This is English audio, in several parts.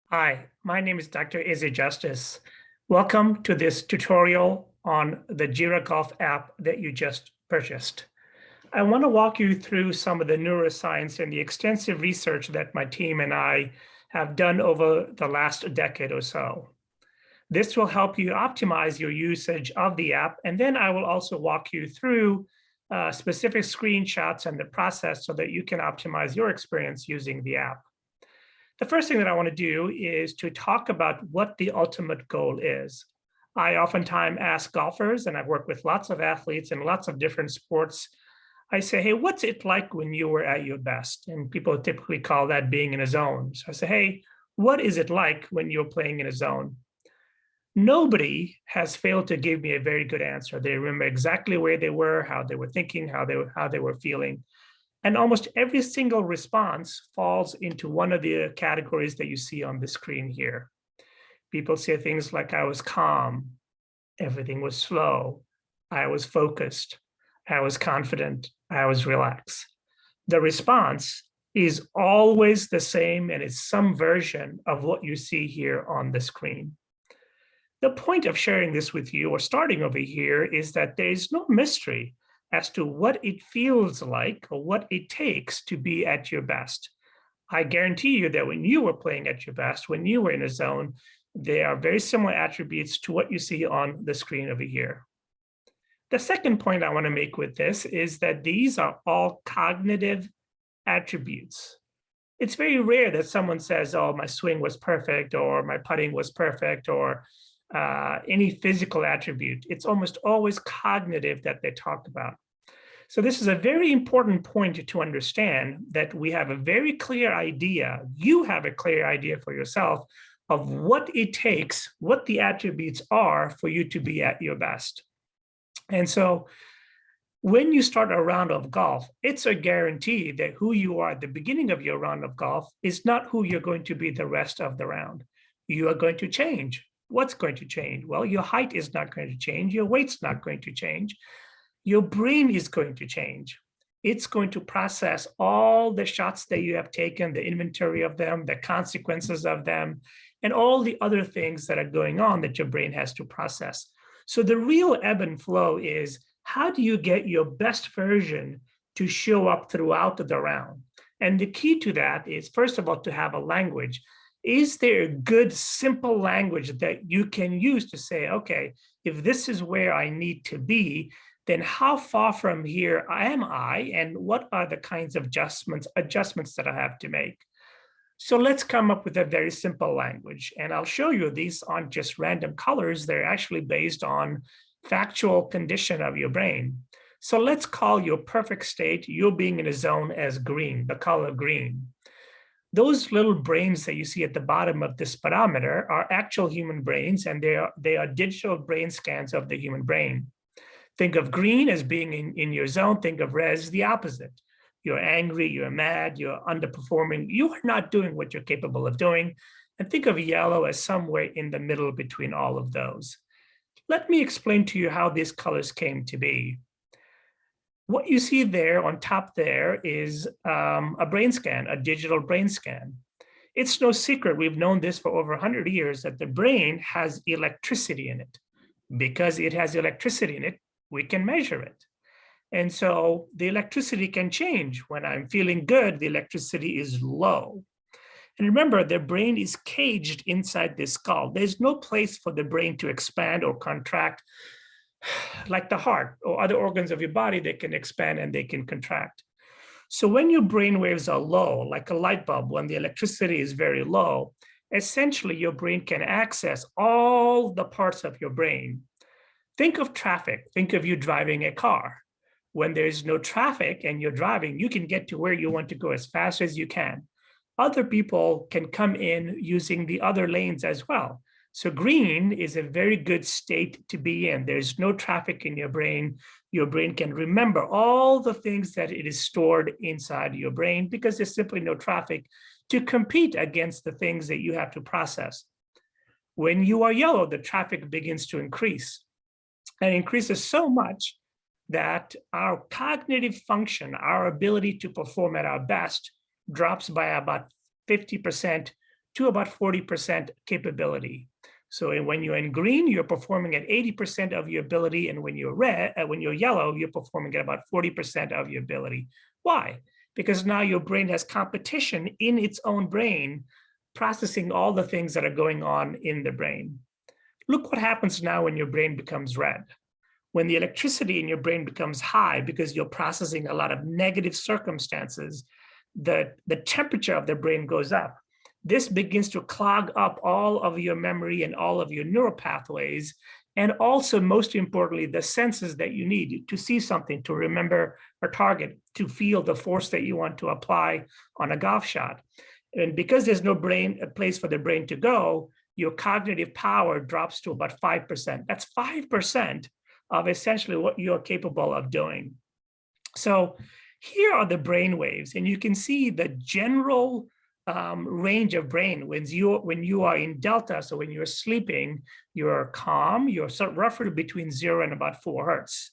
Hi, my name is Dr. Izzy Justice. Welcome to this tutorial on the GYRA Golf app that you just purchased. I want to walk you through some of the neuroscience and the extensive research that my team and I have done over the last decade or so. This will help you optimize your usage of the app, and then I will also walk you through specific screenshots and the process so that you can optimize your experience using the app. The first thing that I want to do is to talk about what the ultimate goal is. I oftentimes ask golfers, and I've worked with lots of athletes in lots of different sports. I say, hey, what's it like when you were at your best? And people typically call that being in a zone. So I say, hey, what is it like when you're playing in a zone? Nobody has failed to give me a very good answer. They remember exactly where they were, how they were thinking, how they were feeling. And almost every single response falls into one of the categories that you see on the screen here. People say things like, I was calm, everything was slow, I was focused, I was confident, I was relaxed. The response is always the same, and it's some version of what you see here on the screen. The point of sharing this with you, or starting over here, is that there is no mystery as to what it feels like or what it takes to be at your best. I guarantee you that when you were playing at your best, when you were in a zone, there are very similar attributes to what you see on the screen over here. The second point I want to make with this is that these are all cognitive attributes. It's very rare that someone says, oh, my swing was perfect, or my putting was perfect, or any physical attribute. It's almost always cognitive that they talk about. So this is a very important point to understand, that we have a very clear idea, you have a clear idea for yourself of what it takes, what the attributes are for you to be at your best. And so when you start a round of golf, it's a guarantee that who you are at the beginning of your round of golf is not who you're going to be the rest of the round. You are going to change. What's going to change? Well, your height is not going to change. Your weight's not going to change. Your brain is going to change. It's going to process all the shots that you have taken, the inventory of them, the consequences of them, and all the other things that are going on that your brain has to process. So the real ebb and flow is, how do you get your best version to show up throughout the round? And the key to that is, first of all, to have a language. Is there a good, simple language that you can use to say, okay, if this is where I need to be, then how far from here am I, and what are the kinds of adjustments that I have to make? So let's come up with a very simple language. And I'll show you these aren't just random colors. They're actually based on factual condition of your brain. So let's call your perfect state, you being in a zone, as green, the color green. Those little brains that you see at the bottom of this speedometer are actual human brains, and they are digital brain scans of the human brain. Think of green as being in your zone. Think of red as the opposite. You're angry, you're mad, you're underperforming. You are not doing what you're capable of doing. And think of yellow as somewhere in the middle between all of those. Let me explain to you how these colors came to be. What you see there on top there is a brain scan, a digital brain scan. It's no secret, we've known this for over 100 years, that the brain has electricity in it. Because it has electricity in it, we can measure it. And so the electricity can change. When I'm feeling good, the electricity is low. And remember, the brain is caged inside the skull. There's no place for the brain to expand or contract like the heart or other organs of your body. They can expand and they can contract. So when your brain waves are low, like a light bulb, when the electricity is very low, essentially your brain can access all the parts of your brain. Think of traffic. Think of you driving a car. When there's no traffic and you're driving, you can get to where you want to go as fast as you can. Other people can come in using the other lanes as well. So green is a very good state to be in. There's no traffic in your brain. Your brain can remember all the things that it is stored inside your brain because there's simply no traffic to compete against the things that you have to process. When you are yellow, the traffic begins to increase, and increases so much that our cognitive function, our ability to perform at our best, drops by about 50% to about 40% capability. So when you're in green, you're performing at 80% of your ability, and when you're yellow, you're performing at about 40% of your ability. Why? Because now your brain has competition in its own brain, processing all the things that are going on in the brain. Look what happens now when your brain becomes red. When the electricity in your brain becomes high because you're processing a lot of negative circumstances, the temperature of the brain goes up. This begins to clog up all of your memory and all of your neural pathways, and also, most importantly, the senses that you need to see something, to remember a target, to feel the force that you want to apply on a golf shot. And because there's no place for the brain to go, your cognitive power drops to about 5%. That's 5% of essentially what you're capable of doing. So here are the brain waves, and you can see the general range of brain when you are in delta. So when you're sleeping, you're calm, you're roughly between 0 and about 4 hertz.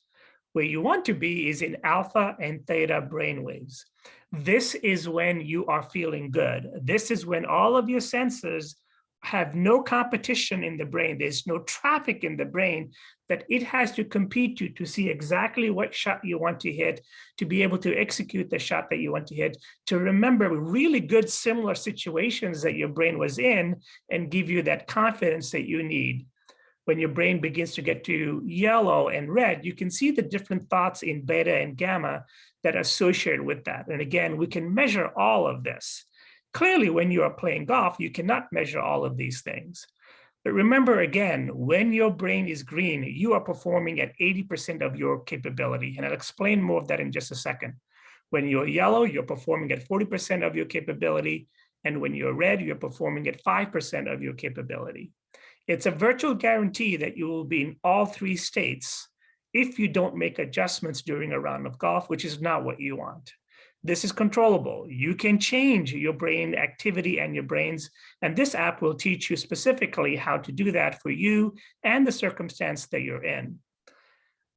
Where you want to be is in alpha and theta brain waves. This is when you are feeling good. This is when all of your senses have no competition in the brain. There's no traffic in the brain that it has to compete to see exactly what shot you want to hit, to be able to execute the shot that you want to hit, to remember really good similar situations that your brain was in and give you that confidence that you need. When your brain begins to get to yellow and red, you can see the different thoughts in beta and gamma that are associated with that. And again, we can measure all of this. Clearly, when you are playing golf, you cannot measure all of these things. But remember, again, when your brain is green, you are performing at 80% of your capability. And I'll explain more of that in just a second. When you're yellow, you're performing at 40% of your capability. And when you're red, you're performing at 5% of your capability. It's a virtual guarantee that you will be in all 3 states if you don't make adjustments during a round of golf, which is not what you want. This is controllable. You can change your brain activity and your brains, and this app will teach you specifically how to do that for you and the circumstance that you're in.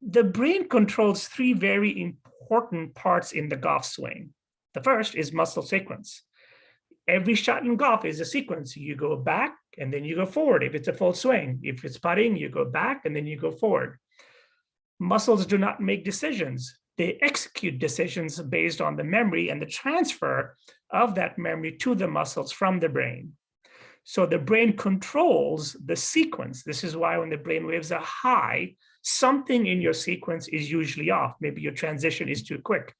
The brain controls 3 very important parts in the golf swing. The first is muscle sequence. Every shot in golf is a sequence. You go back and then you go forward if it's a full swing. If it's putting, you go back and then you go forward. Muscles do not make decisions. They execute decisions based on the memory and the transfer of that memory to the muscles from the brain. So the brain controls the sequence. This is why when the brain waves are high, something in your sequence is usually off. Maybe your transition is too quick.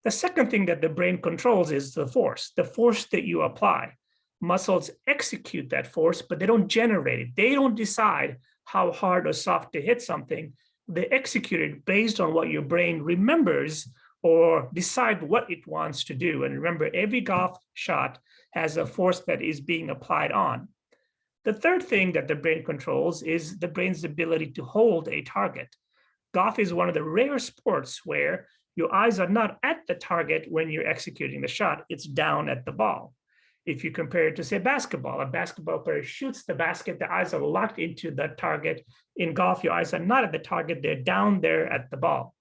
The second thing that the brain controls is the force that you apply. Muscles execute that force, but they don't generate it. They don't decide how hard or soft to hit something. They execute it based on what your brain remembers or decide what it wants to do. And remember, every golf shot has a force that is being applied on. The third thing that the brain controls is the brain's ability to hold a target. Golf is one of the rare sports where your eyes are not at the target when you're executing the shot, it's down at the ball. If you compare it to, say, basketball, a basketball player shoots the basket, the eyes are locked into the target. In golf, your eyes are not at the target, they're down there at the ball.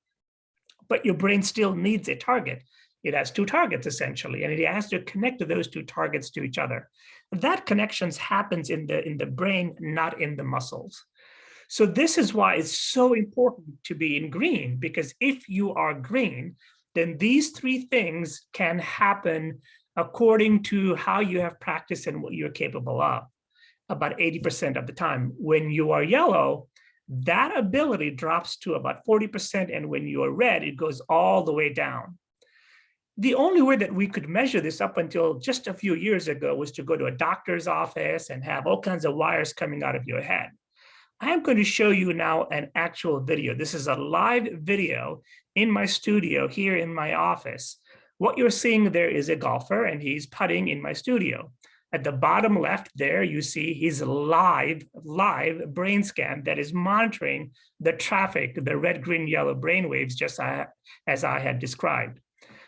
But your brain still needs a target. It has 2 targets, essentially, and it has to connect those 2 targets to each other. That connection happens in the brain, not in the muscles. So this is why it's so important to be in green, because if you are green, then these 3 things can happen according to how you have practiced and what you're capable of, about 80% of the time. When you are yellow, that ability drops to about 40%, and when you are red, it goes all the way down. The only way that we could measure this up until just a few years ago was to go to a doctor's office and have all kinds of wires coming out of your head. I am going to show you now an actual video. This is a live video in my studio here in my office. What you're seeing there is a golfer, and he's putting in my studio. At the bottom left there, you see his live brain scan that is monitoring the traffic, the red, green, yellow brain waves, just as I had described.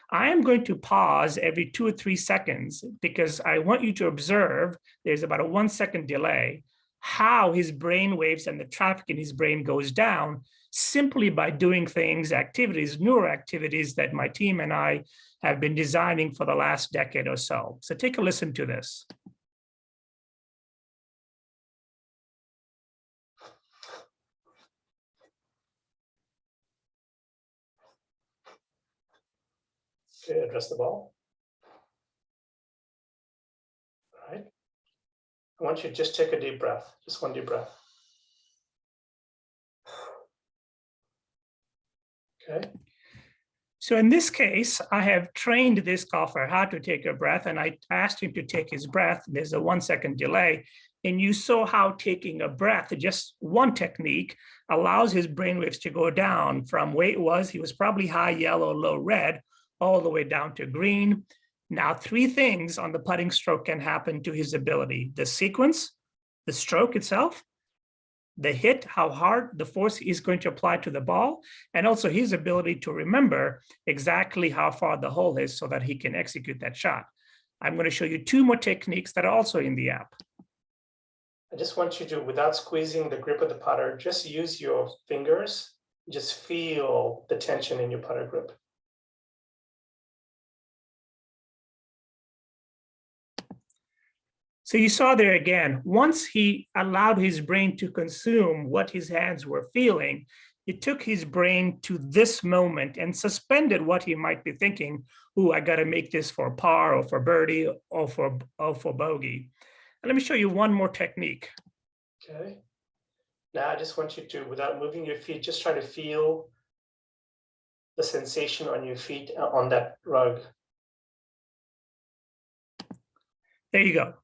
I am going to pause every 2 or 3 seconds because I want you to observe, there's about a 1-second delay, how his brain waves and the traffic in his brain goes down simply by doing things, activities, neuro activities that my team and I have been designing for the last decade or so. So take a listen to this. Okay, address the ball. All right. I want you to just take a deep breath, just one deep breath. Okay. So in this case, I have trained this golfer how to take a breath, and I asked him to take his breath. There's a 1 second delay. And you saw how taking a breath, just one technique, allows his brainwaves to go down from where it was. He was probably high yellow, low red, all the way down to green. Now, three things on the putting stroke can happen to his ability: the sequence, the stroke itself, the hit, how hard the force is going to apply to the ball, and also his ability to remember exactly how far the hole is so that he can execute that shot. I'm going to show you two more techniques that are also in the app. I just want you to, without squeezing the grip of the putter, just use your fingers, just feel the tension in your putter grip. So you saw there again, once he allowed his brain to consume what his hands were feeling, it took his brain to this moment and suspended what he might be thinking. Ooh, I got to make this for par or for birdie or for bogey. And let me show you one more technique. Okay. Now I just want you to, without moving your feet, just try to feel the sensation on your feet on that rug. There you go.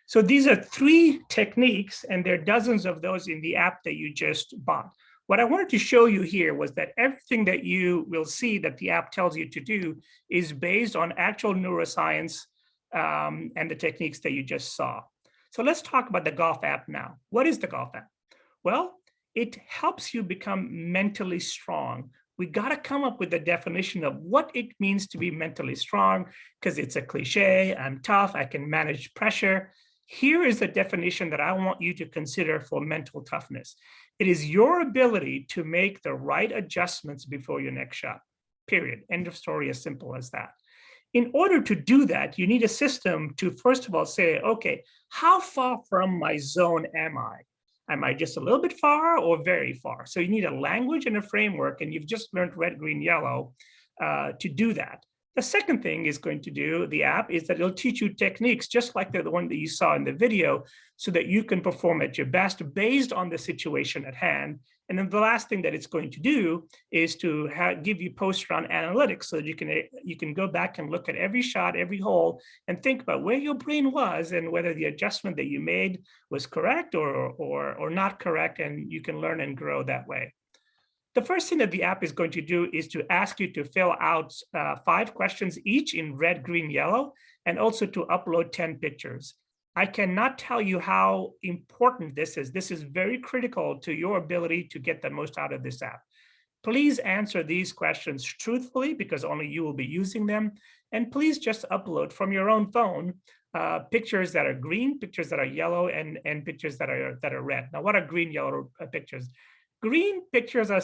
So these are three techniques, and there are dozens of those in the app that you just bought. What I wanted to show you here was that everything that you will see that the app tells you to do is based on actual neuroscience and the techniques that you just saw. So let's talk about the golf app now. What is the golf app? Well, it helps you become mentally strong. We got to come up with a definition of what it means to be mentally strong, because it's a cliche. I'm tough, I can manage pressure. Here is the definition that I want you to consider for mental toughness. It is your ability to make the right adjustments before your next shot, period. End of story, as simple as that. In order to do that, you need a system to, first of all, say, okay, how far from my zone am I? Am I just a little bit far or very far? So you need a language and a framework, and you've just learned red, green, yellow to do that. The second thing is going to do, the app, is that it'll teach you techniques, just like the one that you saw in the video, so that you can perform at your best based on the situation at hand. And then the last thing that it's going to do is to give you post-round analytics, so that you can go back and look at every shot, every hole, and think about where your brain was and whether the adjustment that you made was correct or not correct, and you can learn and grow that way. The first thing that the app is going to do is to ask you to fill out 5 questions each in red, green, yellow, and also to upload 10 pictures. I cannot tell you how important this is. This is very critical to your ability to get the most out of this app. Please answer these questions truthfully, because only you will be using them. And please just upload from your own phone pictures that are green, pictures that are yellow, and pictures that are red. Now, what are green, yellow pictures? Green pictures are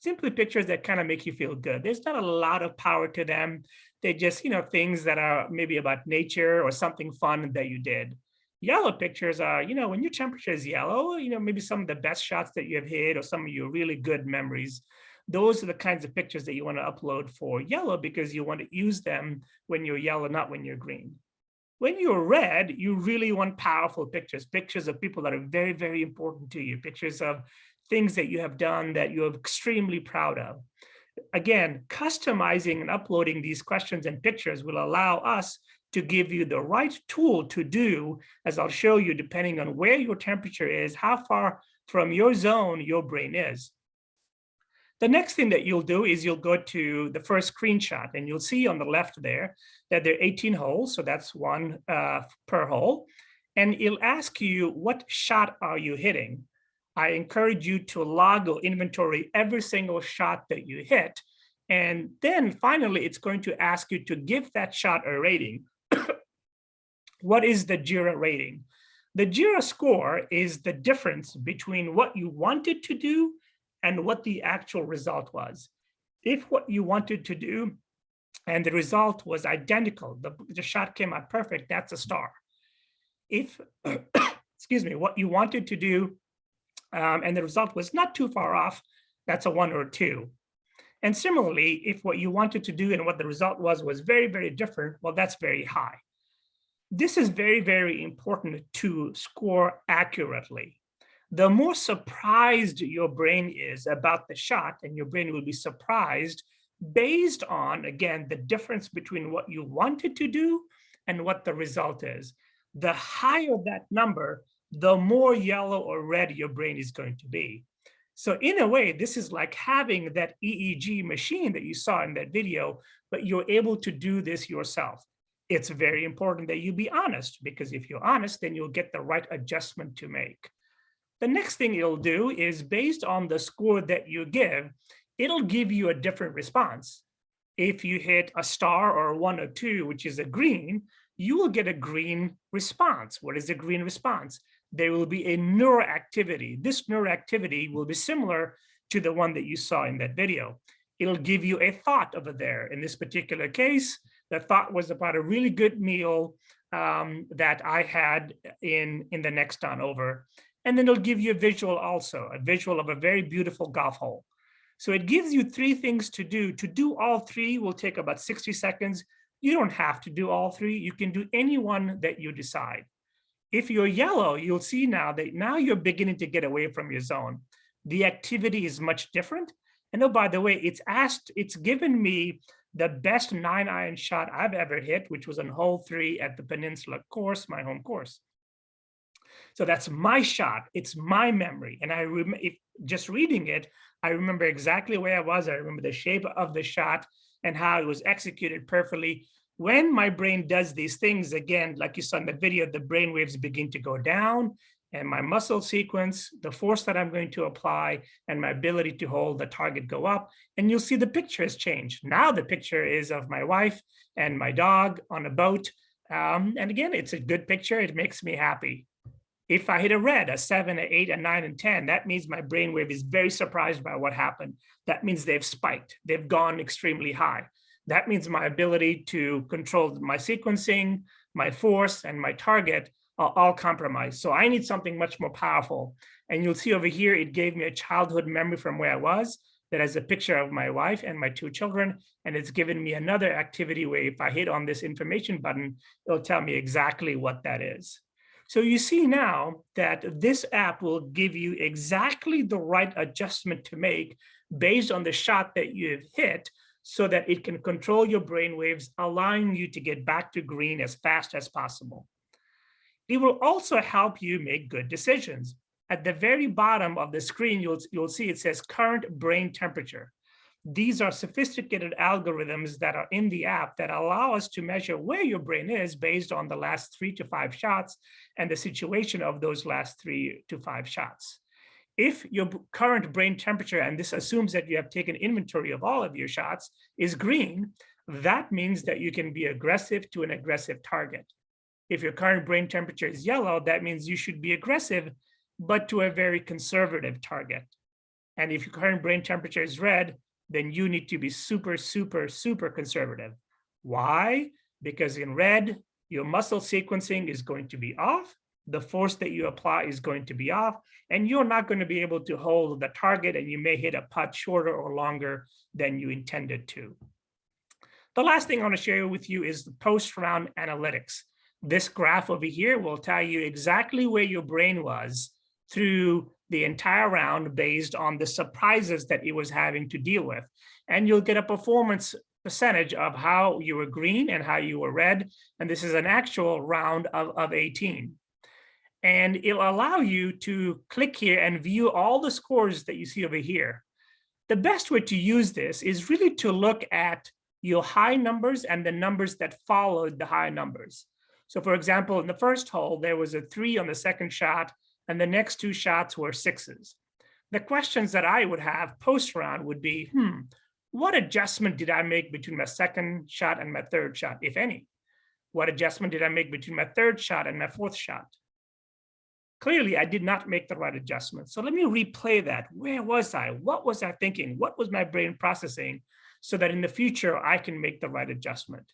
simply pictures that kind of make you feel good. There's not a lot of power to them. They're just, things that are maybe about nature or something fun that you did. Yellow pictures are, when your temperature is yellow, maybe some of the best shots that you have hit or some of your really good memories. Those are the kinds of pictures that you want to upload for yellow, because you want to use them when you're yellow, not when you're green. When you're red, you really want powerful pictures, pictures of people that are very, very important to you, pictures of things that you have done that you're extremely proud of. Again, customizing and uploading these questions and pictures will allow us to give you the right tool to do, as I'll show you, depending on where your temperature is, how far from your zone your brain is. The next thing that you'll do is you'll go to the first screenshot, and you'll see on the left there that there are 18 holes, so that's one per hole. And it'll ask you, what shot are you hitting? I encourage you to log or inventory every single shot that you hit. And then finally, it's going to ask you to give that shot a rating. What is the GYRA rating? The GYRA score is the difference between what you wanted to do and what the actual result was. If what you wanted to do and the result was identical, the shot came out perfect, that's a star. If, excuse me, what you wanted to do and the result was not too far off, that's a 1 or a 2. And similarly, if what you wanted to do and what the result was very, very different, well, that's very high. This is very, very important to score accurately. The more surprised your brain is about the shot, and your brain will be surprised based on, again, the difference between what you wanted to do and what the result is. The higher that number, the more yellow or red your brain is going to be. So in a way, this is like having that EEG machine that you saw in that video, but you're able to do this yourself. It's very important that you be honest, because if you're honest, then you'll get the right adjustment to make. The next thing it'll do is, based on the score that you give, it'll give you a different response. If you hit a star or a 1 or 2, which is a green, you will get a green response. What is a green response? There will be a neuroactivity. This neuroactivity will be similar to the one that you saw in that video. It'll give you a thought over there. In this particular case, the thought was about a really good meal that I had in the next town over. And then it'll give you a visual also, a visual of a very beautiful golf hole. So it gives you 3 things to do. To do all 3 will take about 60 seconds. You don't have to do all 3. You can do any one that you decide. If you're yellow, you'll see now that now you're beginning to get away from your zone. The activity is much different. And oh, by the way, it's given me the best 9-iron shot I've ever hit, which was on hole 3 at the Peninsula course, my home course. So that's my shot. It's my memory. And just reading it, I remember exactly where I was. I remember the shape of the shot and how it was executed perfectly. When my brain does these things, again, like you saw in the video, the brain waves begin to go down, and my muscle sequence, the force that I'm going to apply, and my ability to hold the target go up. And you'll see the picture has changed. Now the picture is of my wife and my dog on a boat. And again, it's a good picture. It makes me happy. If I hit a red, a 7, an 8, a 9, and 10, that means my brainwave is very surprised by what happened. That means they've spiked. They've gone extremely high. That means my ability to control my sequencing, my force, and my target are all compromised. So I need something much more powerful. And you'll see over here, it gave me a childhood memory from where I was that has a picture of my wife and my 2 children. And it's given me another activity where if I hit on this information button, it'll tell me exactly what that is. So you see now that this app will give you exactly the right adjustment to make based on the shot that you've hit, so that it can control your brain waves, allowing you to get back to green as fast as possible. It will also help you make good decisions. At the very bottom of the screen, you'll see it says current brain temperature. These are sophisticated algorithms that are in the app that allow us to measure where your brain is based on the last 3 to 5 shots and the situation of those last 3 to 5 shots. If your current brain temperature, and this assumes that you have taken inventory of all of your shots, is green, that means that you can be aggressive to an aggressive target. If your current brain temperature is yellow, that means you should be aggressive, but to a very conservative target. And if your current brain temperature is red, then you need to be super, super, super conservative. Why? Because in red, your muscle sequencing is going to be off, the force that you apply is going to be off, and you're not going to be able to hold the target, and you may hit a putt shorter or longer than you intended to. The last thing I want to share with you is the post-round analytics. This graph over here will tell you exactly where your brain was through the entire round based on the surprises that it was having to deal with. And you'll get a performance percentage of how you were green and how you were red. And this is an actual round of 18. And it'll allow you to click here and view all the scores that you see over here. The best way to use this is really to look at your high numbers and the numbers that followed the high numbers. So for example, in the first hole, there was a 3 on the second shot, and the next 2 shots were 6s. The questions that I would have post-round would be, what adjustment did I make between my second shot and my third shot, if any? What adjustment did I make between my third shot and my fourth shot? Clearly, I did not make the right adjustment. So let me replay that. Where was I? What was I thinking? What was my brain processing, so that in the future, I can make the right adjustment?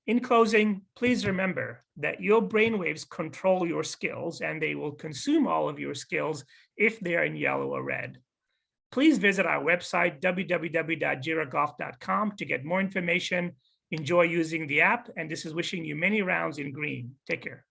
In closing, please remember that your brainwaves control your skills, and they will consume all of your skills if they are in yellow or red. Please visit our website, www.gyragolf.com, to get more information. Enjoy using the app, and this is wishing you many rounds in green. Take care.